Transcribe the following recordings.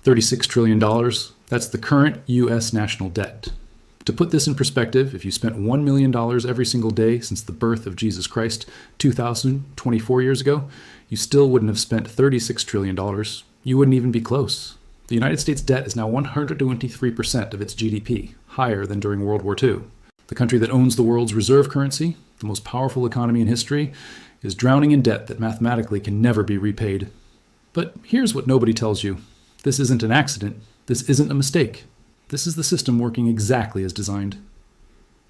$36 trillion, that's the current U.S. national debt. To put this in perspective, if you spent $1 million every single day since the birth of Jesus Christ 2,024 years ago, you still wouldn't have spent $36 trillion. You wouldn't even be close. The United States debt is now 123% of its GDP, higher than during World War II. The country that owns the world's reserve currency, the most powerful economy in history, is drowning in debt that mathematically can never be repaid. But here's what nobody tells you. This isn't an accident. This isn't a mistake. This is the system working exactly as designed.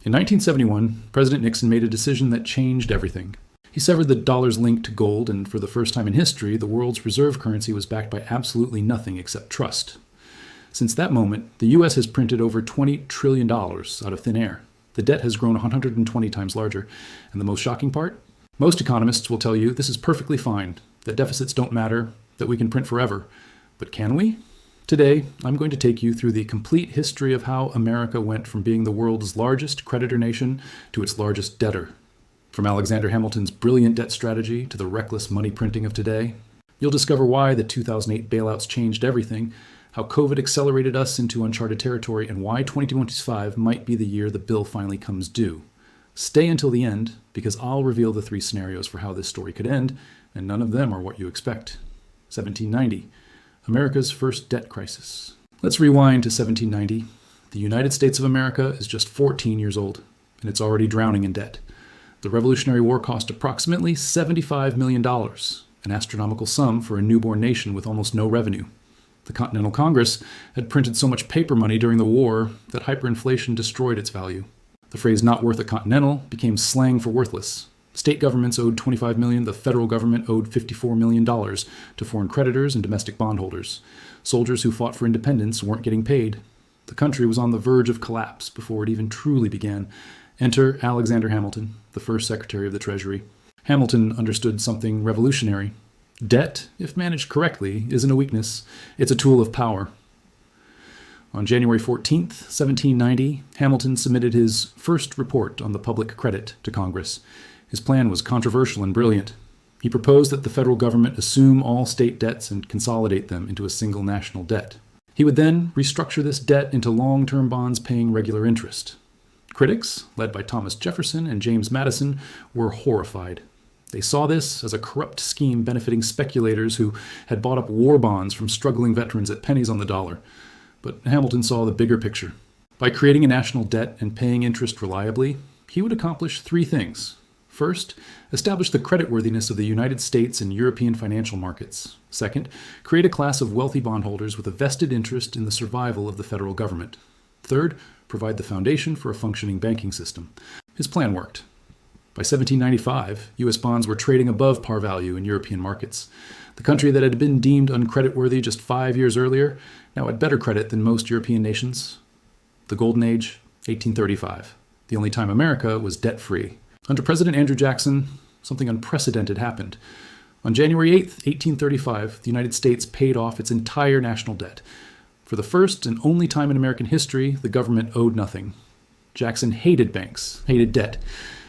In 1971, President Nixon made a decision that changed everything. He severed the dollar's link to gold, and for the first time in history, the world's reserve currency was backed by absolutely nothing except trust. Since that moment, the U.S. has printed over $20 trillion out of thin air. The debt has grown 120 times larger. And the most shocking part? Most economists will tell you this is perfectly fine, that deficits don't matter, that we can print forever. But can we? Today, I'm going to take you through the complete history of how America went from being the world's largest creditor nation to its largest debtor. From Alexander Hamilton's brilliant debt strategy to the reckless money printing of today, you'll discover why the 2008 bailouts changed everything, how COVID accelerated us into uncharted territory, and why 2025 might be the year the bill finally comes due. Stay until the end, because I'll reveal the 3 scenarios for how this story could end, and none of them are what you expect. 1790. America's first debt crisis. Let's rewind to 1790. The United States of America is just 14 years old, and it's already drowning in debt. The Revolutionary War cost approximately $75 million, an astronomical sum for a newborn nation with almost no revenue. The Continental Congress had printed so much paper money during the war that hyperinflation destroyed its value. The phrase "not worth a continental" became slang for worthless. State governments owed $25 million, the federal government owed $54 million to foreign creditors and domestic bondholders. Soldiers who fought for independence weren't getting paid. The country was on the verge of collapse before it even truly began. Enter Alexander Hamilton, the first Secretary of the Treasury. Hamilton understood something revolutionary. Debt, if managed correctly, isn't a weakness. It's a tool of power. On January 14th, 1790, Hamilton submitted his first report on the public credit to Congress. His plan was controversial and brilliant. He proposed that the federal government assume all state debts and consolidate them into a single national debt. He would then restructure this debt into long-term bonds paying regular interest. Critics, led by Thomas Jefferson and James Madison, were horrified. They saw this as a corrupt scheme benefiting speculators who had bought up war bonds from struggling veterans at pennies on the dollar. But Hamilton saw the bigger picture. By creating a national debt and paying interest reliably, he would accomplish 3 things. First, establish the creditworthiness of the United States and European financial markets. Second, create a class of wealthy bondholders with a vested interest in the survival of the federal government. Third, provide the foundation for a functioning banking system. His plan worked. By 1795, U.S. bonds were trading above par value in European markets. The country that had been deemed uncreditworthy just 5 years earlier now had better credit than most European nations. The Golden Age, 1835. The only time America was debt-free. Under President Andrew Jackson, something unprecedented happened. On January 8, 1835, the United States paid off its entire national debt. For the first and only time in American history, the government owed nothing. Jackson hated banks, hated debt,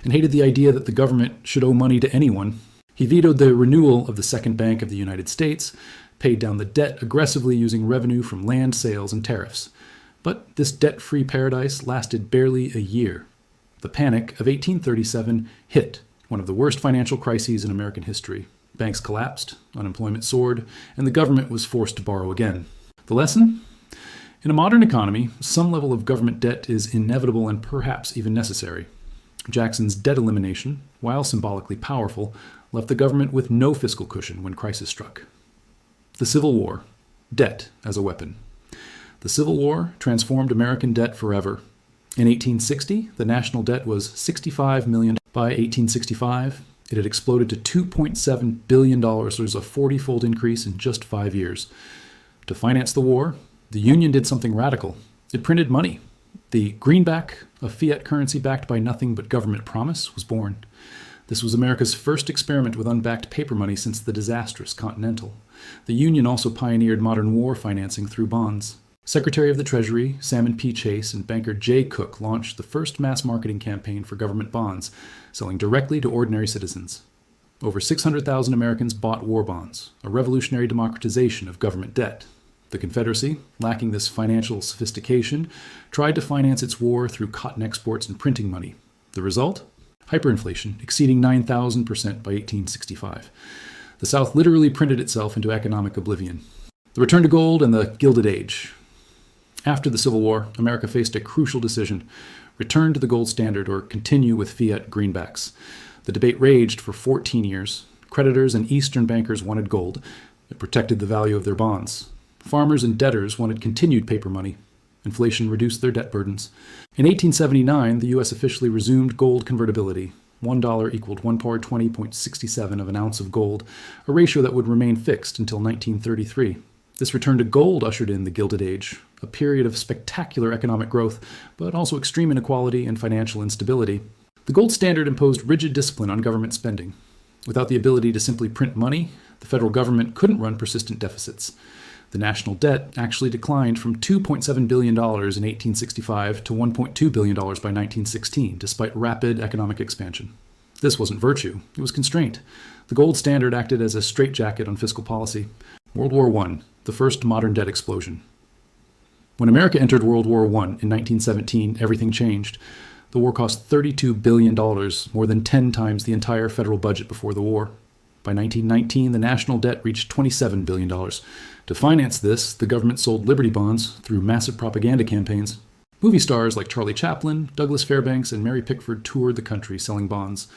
and hated the idea that the government should owe money to anyone. He vetoed the renewal of the Second Bank of the United States, paid down the debt aggressively using revenue from land sales and tariffs. But this debt-free paradise lasted barely a year. The Panic of 1837 hit, one of the worst financial crises in American history. Banks collapsed, unemployment soared, and the government was forced to borrow again. The lesson? In a modern economy, some level of government debt is inevitable and perhaps even necessary. Jackson's debt elimination, while symbolically powerful, left the government with no fiscal cushion when crisis struck. The Civil War. Debt as a weapon. The Civil War transformed American debt forever. In 1860, the national debt was $65 million. By 1865, it had exploded to $2.7 billion. There's a 40-fold increase in just 5 years. To finance the war, the Union did something radical. It printed money. The greenback, a fiat currency backed by nothing but government promise, was born. This was America's first experiment with unbacked paper money since the disastrous Continental. The Union also pioneered modern war financing through bonds. Secretary of the Treasury Salmon P. Chase and banker J. Cook launched the first mass marketing campaign for government bonds, selling directly to ordinary citizens. Over 600,000 Americans bought war bonds, a revolutionary democratization of government debt. The Confederacy, lacking this financial sophistication, tried to finance its war through cotton exports and printing money. The result? Hyperinflation, exceeding 9,000% by 1865. The South literally printed itself into economic oblivion. The return to gold and the Gilded Age. After the Civil War, America faced a crucial decision: return to the gold standard or continue with fiat greenbacks. The debate raged for 14 years. Creditors and Eastern bankers wanted gold. It protected the value of their bonds. Farmers and debtors wanted continued paper money. Inflation reduced their debt burdens. In 1879, the U.S. officially resumed gold convertibility. $1 equaled 1 power 20.67 of an ounce of gold, a ratio that would remain fixed until 1933. This return to gold ushered in the Gilded Age, a period of spectacular economic growth, but also extreme inequality and financial instability. The gold standard imposed rigid discipline on government spending. Without the ability to simply print money, the federal government couldn't run persistent deficits. The national debt actually declined from $2.7 billion in 1865 to $1.2 billion by 1916, despite rapid economic expansion. This wasn't virtue, it was constraint. The gold standard acted as a straitjacket on fiscal policy. World War I, the first modern debt explosion. When America entered World War I in 1917, everything changed. The war cost $32 billion, more than 10 times the entire federal budget before the war. By 1919, the national debt reached $27 billion. To finance this, the government sold Liberty bonds through massive propaganda campaigns. Movie stars like Charlie Chaplin, Douglas Fairbanks, and Mary Pickford toured the country selling bonds.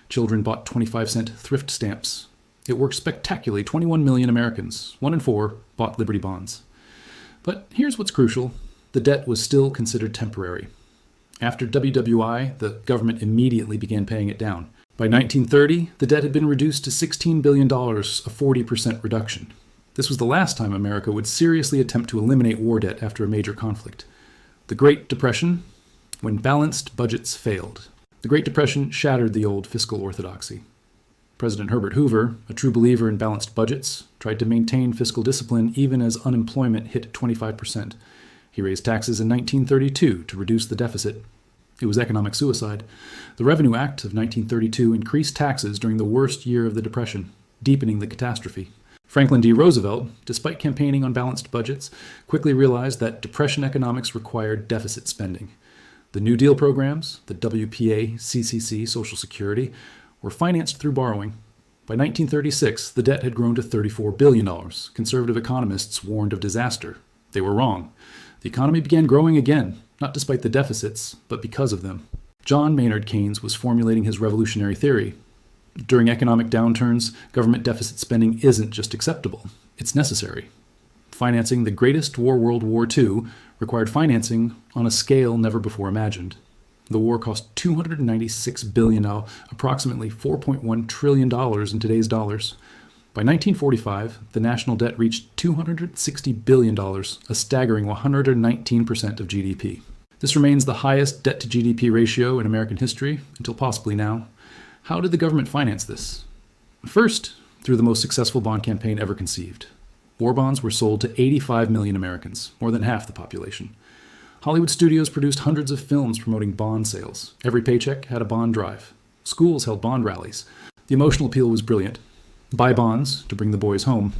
Children bought 25-cent thrift stamps. It worked spectacularly. 21 million Americans, 1 in 4, bought Liberty bonds. But here's what's crucial. The debt was still considered temporary. After WWII, the government immediately began paying it down. By 1930, the debt had been reduced to $16 billion, a 40% reduction. This was the last time America would seriously attempt to eliminate war debt after a major conflict. The Great Depression, when balanced budgets failed. The Great Depression shattered the old fiscal orthodoxy. President Herbert Hoover, a true believer in balanced budgets, tried to maintain fiscal discipline even as unemployment hit 25%. He raised taxes in 1932 to reduce the deficit. It was economic suicide. The Revenue Act of 1932 increased taxes during the worst year of the Depression, deepening the catastrophe. Franklin D. Roosevelt, despite campaigning on balanced budgets, quickly realized that Depression economics required deficit spending. The New Deal programs, the WPA, CCC, Social Security, were financed through borrowing. By 1936, the debt had grown to $34 billion. Conservative economists warned of disaster. They were wrong. The economy began growing again, not despite the deficits, but because of them. John Maynard Keynes was formulating his revolutionary theory. During economic downturns, government deficit spending isn't just acceptable, it's necessary. Financing the greatest war, World War II, required financing on a scale never before imagined. The war cost $296 billion, approximately $4.1 trillion in today's dollars. By 1945, the national debt reached $260 billion, a staggering 119% of GDP. This remains the highest debt-to-GDP ratio in American history, until possibly now. How did the government finance this? First, through the most successful bond campaign ever conceived. War bonds were sold to 85 million Americans, more than half the population. Hollywood studios produced hundreds of films promoting bond sales. Every paycheck had a bond drive. Schools held bond rallies. The emotional appeal was brilliant. Buy bonds to bring the boys home.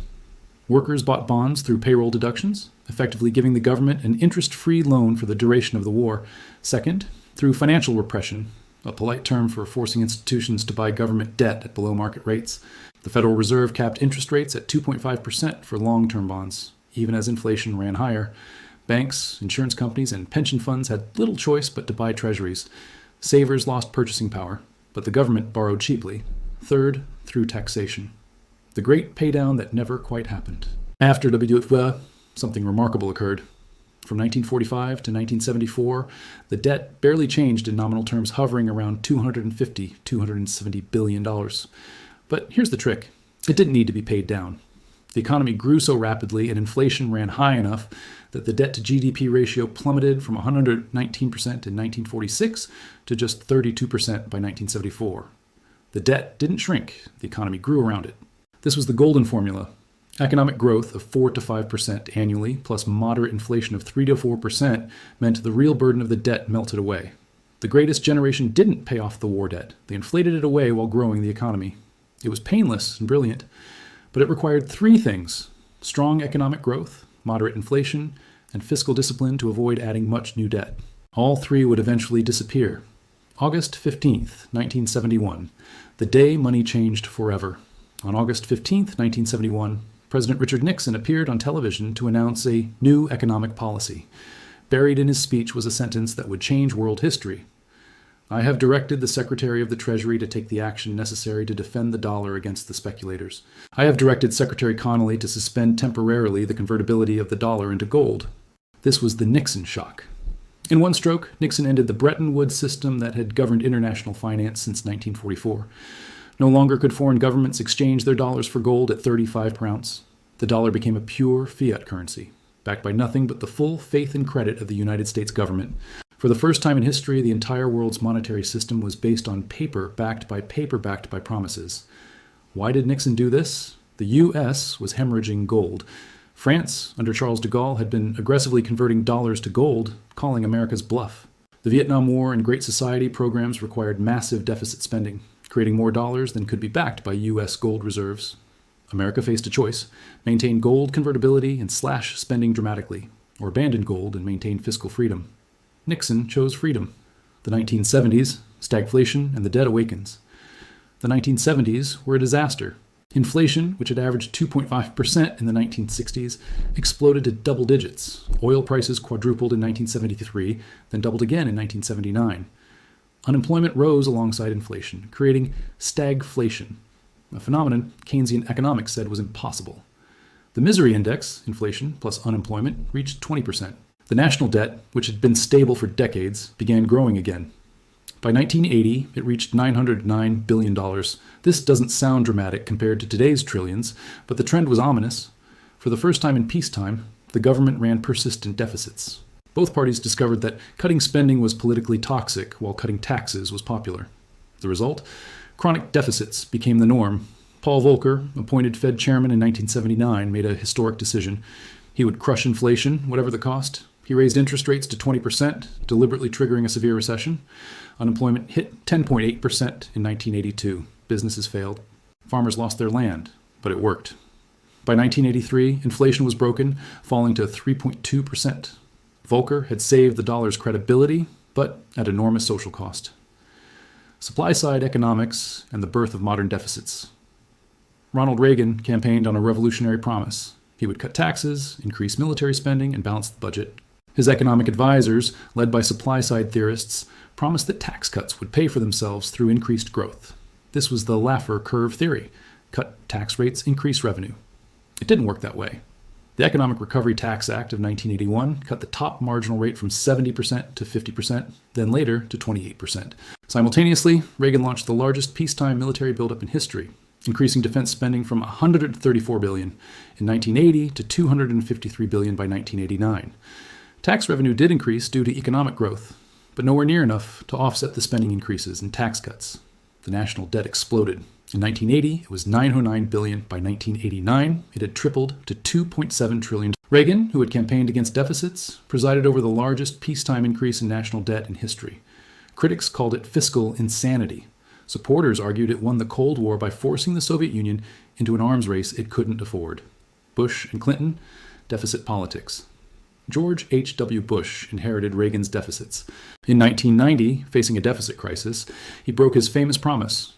Workers bought bonds through payroll deductions, effectively giving the government an interest-free loan for the duration of the war. Second, through financial repression, a polite term for forcing institutions to buy government debt at below-market rates. The Federal Reserve capped interest rates at 2.5% for long-term bonds, even as inflation ran higher. Banks, insurance companies, and pension funds had little choice but to buy treasuries. Savers lost purchasing power, but the government borrowed cheaply. Third, through taxation. The great paydown that never quite happened. After WWII, something remarkable occurred. From 1945 to 1974, the debt barely changed in nominal terms, hovering around $270 billion. But here's the trick. It didn't need to be paid down. The economy grew so rapidly and inflation ran high enough that the debt-to-GDP ratio plummeted from 119% in 1946 to just 32% by 1974. The debt didn't shrink. The economy grew around it. This was the golden formula. Economic growth of 4 to 5% annually, plus moderate inflation of 3 to 4%, meant the real burden of the debt melted away. The greatest generation didn't pay off the war debt. They inflated it away while growing the economy. It was painless and brilliant, but it required three things: strong economic growth, moderate inflation, and fiscal discipline to avoid adding much new debt. All three would eventually disappear. August 15th, 1971, the day money changed forever. On August 15th, 1971, President Richard Nixon appeared on television to announce a new economic policy. Buried in his speech was a sentence that would change world history. I have directed the Secretary of the Treasury to take the action necessary to defend the dollar against the speculators. I have directed Secretary Connally to suspend temporarily the convertibility of the dollar into gold. This was the Nixon shock. In one stroke, Nixon ended the Bretton Woods system that had governed international finance since 1944. No longer could foreign governments exchange their dollars for gold at 35 per ounce. The dollar became a pure fiat currency, backed by nothing but the full faith and credit of the United States government. For the first time in history, the entire world's monetary system was based on paper backed by promises. Why did Nixon do this? The U.S. was hemorrhaging gold. France, under Charles de Gaulle, had been aggressively converting dollars to gold, calling America's bluff. The Vietnam War and Great Society programs required massive deficit spending, creating more dollars than could be backed by U.S. gold reserves. America faced a choice: maintain gold convertibility and slash spending dramatically, or abandon gold and maintain fiscal freedom. Nixon chose freedom. The 1970s, stagflation and the debt awakens. The 1970s were a disaster. Inflation, which had averaged 2.5% in the 1960s, exploded to double digits. Oil prices quadrupled in 1973, then doubled again in 1979. Unemployment rose alongside inflation, creating stagflation, a phenomenon Keynesian economics said was impossible. The misery index, inflation plus unemployment, reached 20%. The national debt, which had been stable for decades, began growing again. By 1980, it reached $909 billion. This doesn't sound dramatic compared to today's trillions, but the trend was ominous. For the first time in peacetime, the government ran persistent deficits. Both parties discovered that cutting spending was politically toxic, while cutting taxes was popular. The result? Chronic deficits became the norm. Paul Volcker, appointed Fed chairman in 1979, made a historic decision. He would crush inflation, whatever the cost. He raised interest rates to 20%, deliberately triggering a severe recession. Unemployment hit 10.8% in 1982. Businesses failed. Farmers lost their land, but it worked. By 1983, inflation was broken, falling to 3.2%. Volcker had saved the dollar's credibility, but at enormous social cost. Supply-side economics and the birth of modern deficits. Ronald Reagan campaigned on a revolutionary promise. He would cut taxes, increase military spending, and balance the budget. His economic advisors, led by supply-side theorists, promised that tax cuts would pay for themselves through increased growth. This was the Laffer curve theory. Cut tax rates, increase revenue. It didn't work that way. The Economic Recovery Tax Act of 1981 cut the top marginal rate from 70% to 50%, then later to 28%. Simultaneously, Reagan launched the largest peacetime military buildup in history, increasing defense spending from $134 billion in 1980 to $253 billion by 1989. Tax revenue did increase due to economic growth, but nowhere near enough to offset the spending increases and tax cuts. The national debt exploded. In 1980, it was $909 billion. By 1989, it had tripled to $2.7 trillion. Reagan, who had campaigned against deficits, presided over the largest peacetime increase in national debt in history. Critics called it fiscal insanity. Supporters argued it won the Cold War by forcing the Soviet Union into an arms race it couldn't afford. Bush and Clinton, deficit politics. George H.W. Bush inherited Reagan's deficits. In 1990, facing a deficit crisis, he broke his famous promise: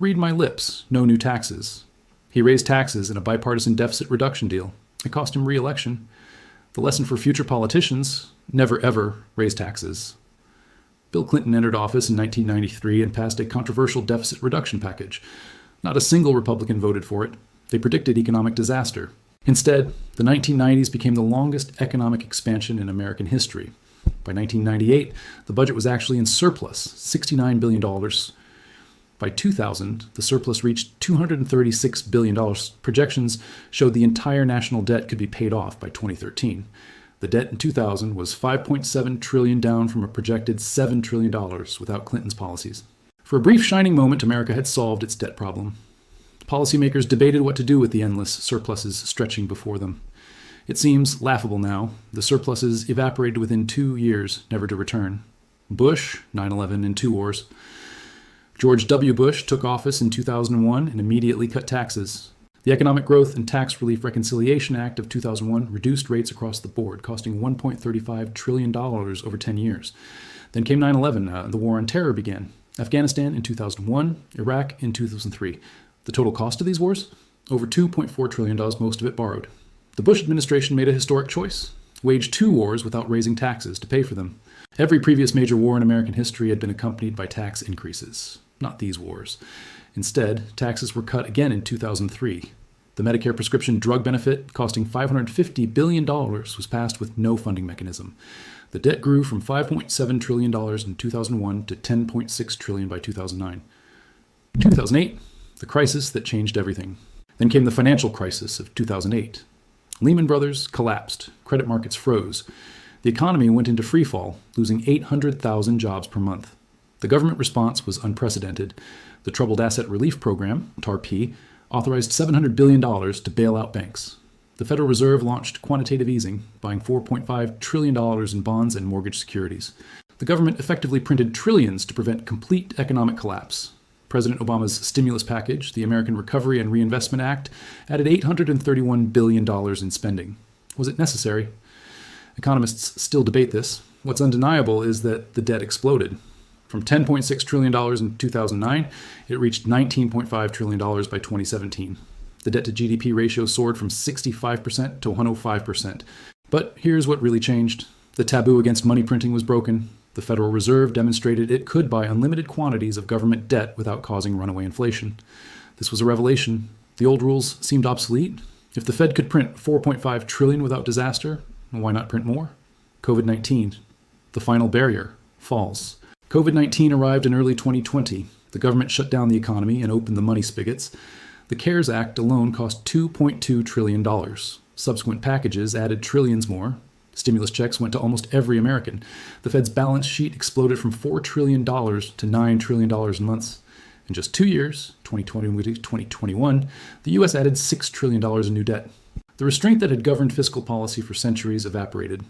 read my lips, no new taxes. He raised taxes in a bipartisan deficit reduction deal. It cost him re-election. The lesson for future politicians: never ever raise taxes. Bill Clinton entered office in 1993 and passed a controversial deficit reduction package. Not a single Republican voted for it. They predicted economic disaster. Instead, the 1990s became the longest economic expansion in American history. By 1998, the budget was actually in surplus, $69 billion. By 2000, the surplus reached $236 billion. Projections showed the entire national debt could be paid off by 2013. The debt in 2000 was $5.7 trillion, down from a projected $7 trillion without Clinton's policies. For a brief shining moment, America had solved its debt problem. Policymakers debated what to do with the endless surpluses stretching before them. It seems laughable now. The surpluses evaporated within 2 years, never to return. Bush, 9/11 and 2 wars. George W. Bush took office in 2001 and immediately cut taxes. The Economic Growth and Tax Relief Reconciliation Act of 2001 reduced rates across the board, costing $1.35 trillion over 10 years. Then came 9/11. The War on Terror began. Afghanistan in 2001, Iraq in 2003. The total cost of these wars? Over $2.4 trillion, most of it borrowed. The Bush administration made a historic choice. Waged 2 wars without raising taxes to pay for them. Every previous major war in American history had been accompanied by tax increases. Not these wars. Instead, taxes were cut again in 2003. The Medicare prescription drug benefit, costing $550 billion, was passed with no funding mechanism. The debt grew from $5.7 trillion in 2001 to $10.6 trillion by 2009. 2008, the crisis that changed everything. Then came the financial crisis of 2008. Lehman Brothers collapsed. Credit markets froze. The economy went into freefall, losing 800,000 jobs per month. The government response was unprecedented. The Troubled Asset Relief Program, TARP, authorized $700 billion to bail out banks. The Federal Reserve launched quantitative easing, buying $4.5 trillion in bonds and mortgage securities. The government effectively printed trillions to prevent complete economic collapse. President Obama's stimulus package, the American Recovery and Reinvestment Act, added $831 billion in spending. Was it necessary? Economists still debate this. What's undeniable is that the debt exploded. From $10.6 trillion in 2009, it reached $19.5 trillion by 2017. The debt-to-GDP ratio soared from 65% to 105%. But here's what really changed. The taboo against money printing was broken. The Federal Reserve demonstrated it could buy unlimited quantities of government debt without causing runaway inflation. This was a revelation. The old rules seemed obsolete. If the Fed could print $4.5 trillion without disaster, why not print more? COVID-19. The final barrier falls. COVID-19 arrived in early 2020. The government shut down the economy and opened the money spigots. The CARES Act alone cost $2.2 trillion. Subsequent packages added trillions more. Stimulus checks went to almost every American. The Fed's balance sheet exploded from $4 trillion to $9 trillion in months. In just 2 years, 2020 to 2021, the U.S. added $6 trillion in new debt. The restraint that had governed fiscal policy for centuries evaporated.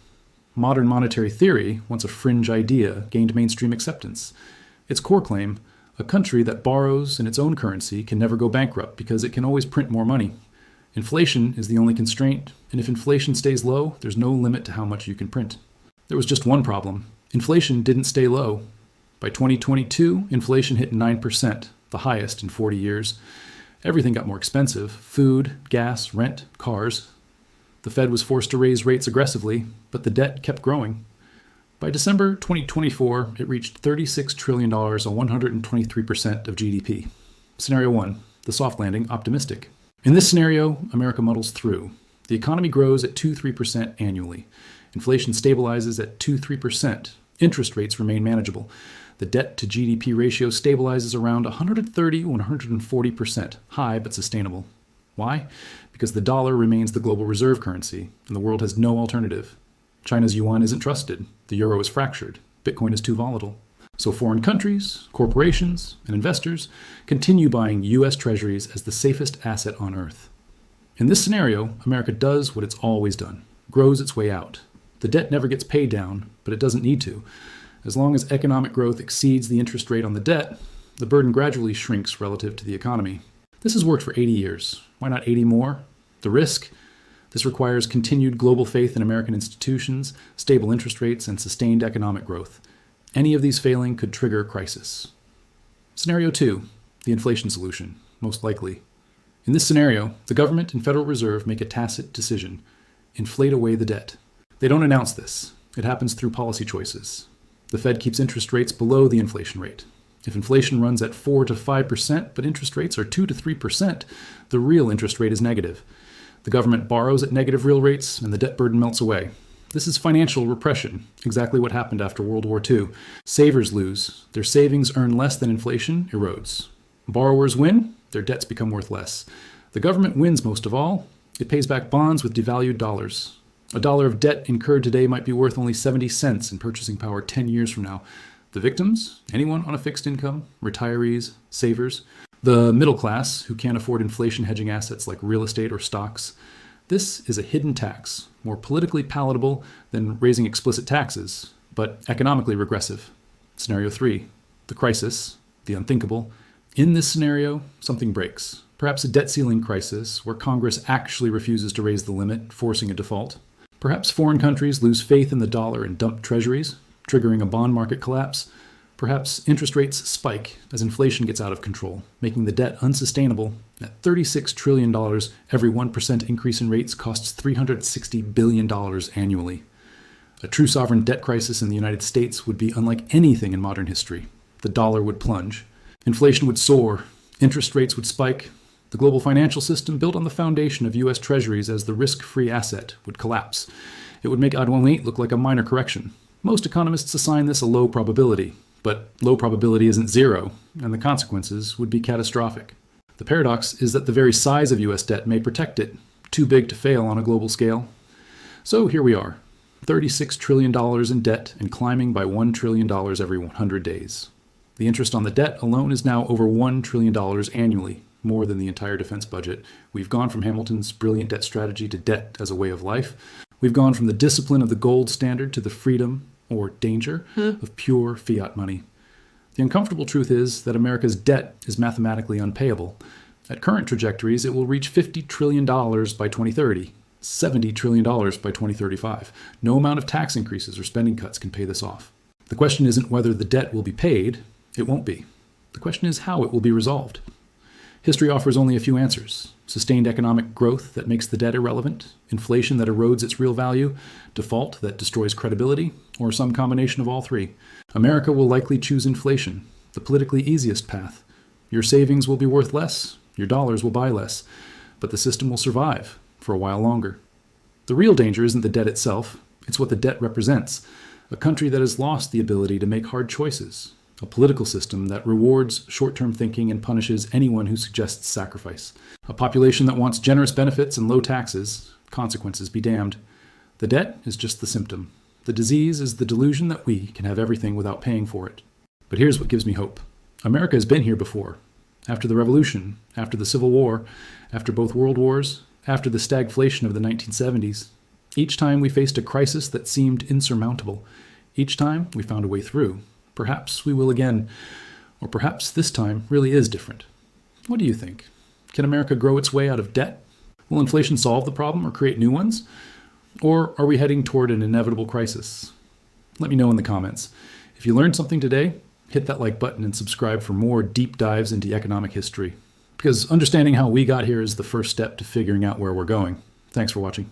Modern monetary theory, once a fringe idea, gained mainstream acceptance. Its core claim, a country that borrows in its own currency can never go bankrupt because it can always print more money. Inflation is the only constraint, and if inflation stays low, there's no limit to how much you can print. There was just one problem. Inflation didn't stay low. By 2022, inflation hit 9%, the highest in 40 years. Everything got more expensive: food, gas, rent, cars. The Fed was forced to raise rates aggressively, but the debt kept growing. By December 2024, it reached $36 trillion, or 123% of GDP. Scenario 1, the soft landing, optimistic. In this scenario, America muddles through. The economy grows at 2-3% annually. Inflation stabilizes at 2-3%. Interest rates remain manageable. The debt-to-GDP ratio stabilizes around 130-140%, high but sustainable. Why? Because the dollar remains the global reserve currency, and the world has no alternative. China's yuan isn't trusted. The euro is fractured. Bitcoin is too volatile. So foreign countries, corporations, and investors continue buying U.S. treasuries as the safest asset on earth. In this scenario, America does what it's always done, grows its way out. The debt never gets paid down, but it doesn't need to. As long as economic growth exceeds the interest rate on the debt, the burden gradually shrinks relative to the economy. This has worked for 80 years. Why not 80 more? The risk? This requires continued global faith in American institutions, stable interest rates, and sustained economic growth. Any of these failing could trigger a crisis. Scenario 2, the inflation solution, most likely. In this scenario, the government and Federal Reserve make a tacit decision: inflate away the debt. They don't announce this. It happens through policy choices. The Fed keeps interest rates below the inflation rate. If inflation runs at 4 to 5%, but interest rates are 2 to 3%, the real interest rate is negative. The government borrows at negative real rates, and the debt burden melts away. This is financial repression, exactly what happened after World War II. Savers lose. Their savings earn less than inflation erodes. Borrowers win. Their debts become worth less. The government wins most of all. It pays back bonds with devalued dollars. A dollar of debt incurred today might be worth only 70 cents in purchasing power 10 years from now. The victims? Anyone on a fixed income? Retirees? Savers? The middle class, who can't afford inflation hedging assets like real estate or stocks. This is a hidden tax, more politically palatable than raising explicit taxes, but economically regressive. Scenario 3, the crisis, the unthinkable. In this scenario, something breaks. Perhaps a debt ceiling crisis where Congress actually refuses to raise the limit, forcing a default. Perhaps foreign countries lose faith in the dollar and dump treasuries, triggering a bond market collapse. Perhaps interest rates spike as inflation gets out of control, making the debt unsustainable. At $36 trillion, every 1% increase in rates costs $360 billion annually. A true sovereign debt crisis in the United States would be unlike anything in modern history. The dollar would plunge. Inflation would soar. Interest rates would spike. The global financial system, built on the foundation of U.S. Treasuries as the risk-free asset, would collapse. It would make WWII look like a minor correction. Most economists assign this a low probability, but low probability isn't zero, and the consequences would be catastrophic. The paradox is that the very size of U.S. debt may protect it, too big to fail on a global scale. So here we are, $36 trillion in debt and climbing by $1 trillion every 100 days. The interest on the debt alone is now over $1 trillion annually, more than the entire defense budget. We've gone from Hamilton's brilliant debt strategy to debt as a way of life. We've gone from the discipline of the gold standard to the freedom, or danger, of pure fiat money. The uncomfortable truth is that America's debt is mathematically unpayable. At current trajectories, it will reach $50 trillion by 2030, $70 trillion by 2035. No amount of tax increases or spending cuts can pay this off. The question isn't whether the debt will be paid. It won't be. The question is how it will be resolved. History offers only a few answers. Sustained economic growth that makes the debt irrelevant, inflation that erodes its real value, default that destroys credibility, or some combination of all three. America will likely choose inflation, the politically easiest path. Your savings will be worth less, your dollars will buy less, but the system will survive for a while longer. The real danger isn't the debt itself, it's what the debt represents. A country that has lost the ability to make hard choices. A political system that rewards short-term thinking and punishes anyone who suggests sacrifice. A population that wants generous benefits and low taxes. Consequences be damned. The debt is just the symptom. The disease is the delusion that we can have everything without paying for it. But here's what gives me hope. America has been here before. After the Revolution, after the Civil War, after both World Wars, after the stagflation of the 1970s. Each time we faced a crisis that seemed insurmountable. Each time we found a way through. Perhaps we will again, or perhaps this time really is different. What do you think? Can America grow its way out of debt? Will inflation solve the problem or create new ones? Or are we heading toward an inevitable crisis? Let me know in the comments. If you learned something today, hit that like button and subscribe for more deep dives into economic history. Because understanding how we got here is the first step to figuring out where we're going. Thanks for watching.